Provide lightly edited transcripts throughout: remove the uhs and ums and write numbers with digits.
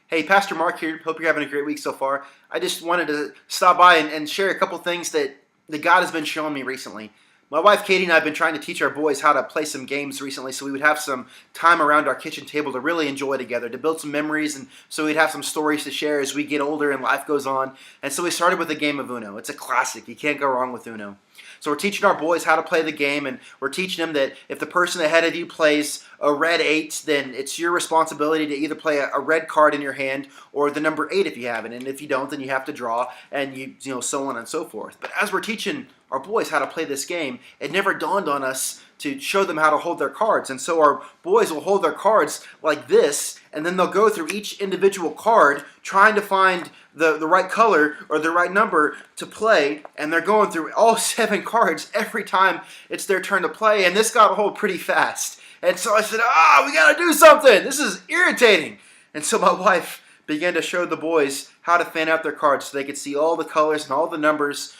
Hey, Pastor Mark here. Hope you're having a great week so far. I just wanted to stop by and share a couple things that God has been showing me recently. My wife Katie and I have been trying to teach our boys how to play some games recently so we would have some time around our kitchen table to really enjoy together, to build some memories, and so we'd have some stories to share as we get older and life goes on. And so we started with a game of Uno. It's a classic. You can't go wrong with Uno. So we're teaching our boys how to play the game, and we're teaching them that if the person ahead of you plays a red 8, then it's your responsibility to either play a red card in your hand or the number 8 if you have it. And if you don't, then you have to draw, and so on and so forth. But as we're teaching our boys how to play this game, it never dawned on us to show them how to hold their cards. And so our boys will hold their cards like this, and then they'll go through each individual card trying to find the right color or the right number to play, and they're going through all 7 cards every time it's their turn to play, and this got old pretty fast. And so I said, we got to do something. This is irritating. And so my wife began to show the boys how to fan out their cards so they could see all the colors and all the numbers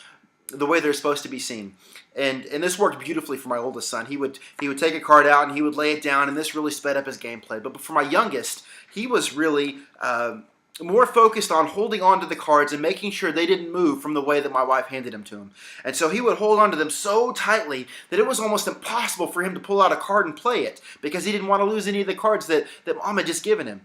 the way they're supposed to be seen. And this worked beautifully for my oldest son. He would take a card out and he would lay it down, and this really sped up his gameplay. But for my youngest, he was really more focused on holding on to the cards and making sure they didn't move from the way that my wife handed them to him. And so he would hold on to them so tightly that it was almost impossible for him to pull out a card and play it, because he didn't want to lose any of the cards that Mom had just given him.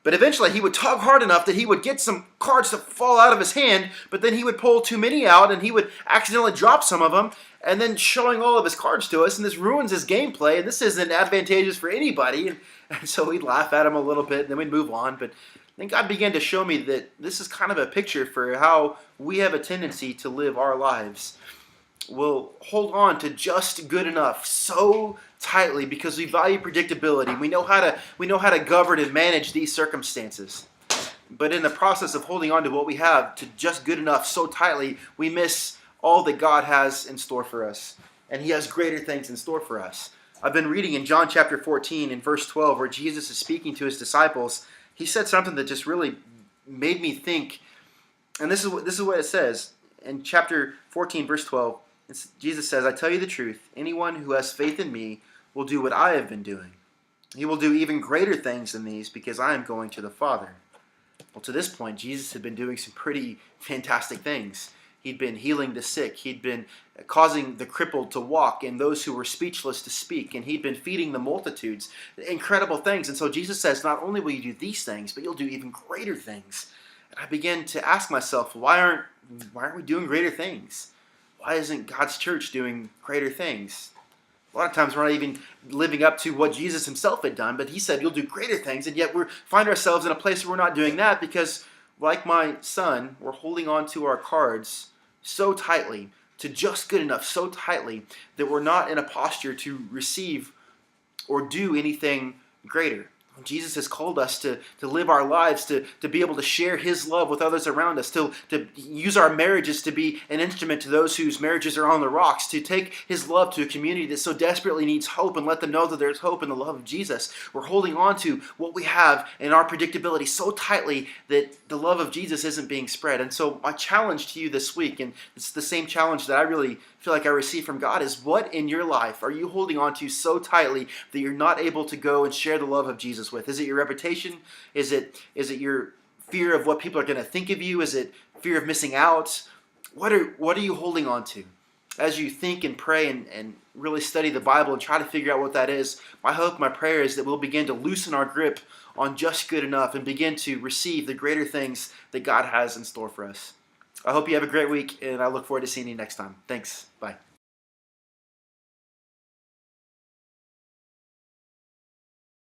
But eventually he would tug hard enough that he would get some cards to fall out of his hand, but then he would pull too many out and he would accidentally drop some of them, and then showing all of his cards to us, and this ruins his gameplay, and this isn't advantageous for anybody. And so we'd laugh at him a little bit, and then we'd move on. But then God began to show me that this is kind of a picture for how we have a tendency to live our lives. We'll hold on to just good enough so tightly because we value predictability. We know how to govern and manage these circumstances. But in the process of holding on to what we have to just good enough so tightly, we miss all that God has in store for us. And He has greater things in store for us. I've been reading in John chapter 14 in verse 12 where Jesus is speaking to His disciples. He said something that just really made me think. And this is what it says in chapter 14 verse 12. Jesus says, "I tell you the truth, anyone who has faith in me will do what I have been doing. He will do even greater things than these because I am going to the Father." Well, to this point, Jesus had been doing some pretty fantastic things. He'd been healing the sick. He'd been causing the crippled to walk and those who were speechless to speak. And he'd been feeding the multitudes. Incredible things. And so Jesus says, not only will you do these things, but you'll do even greater things. And I began to ask myself, why aren't we doing greater things? Why isn't God's church doing greater things? A lot of times we're not even living up to what Jesus Himself had done, but He said you'll do greater things, and yet we find ourselves in a place where we're not doing that because, like my son, we're holding on to our cards so tightly, to just good enough, so tightly, that we're not in a posture to receive or do anything greater. Jesus has called us to live our lives, to be able to share His love with others around us, to use our marriages to be an instrument to those whose marriages are on the rocks, to take His love to a community that so desperately needs hope and let them know that there's hope in the love of Jesus. We're holding on to what we have in our predictability so tightly that the love of Jesus isn't being spread. And so my challenge to you this week, and it's the same challenge that I really feel like I received from God, is what in your life are you holding on to so tightly that you're not able to go and share the love of Jesus with? Is it your reputation? Is it your fear of what people are going to think of you? Is it fear of missing out? What are you holding on to? As you think and pray and really study the Bible and try to figure out what that is, my hope, my prayer is that we'll begin to loosen our grip on just good enough and begin to receive the greater things that God has in store for us. I hope you have a great week, and I look forward to seeing you next time. Thanks. Bye.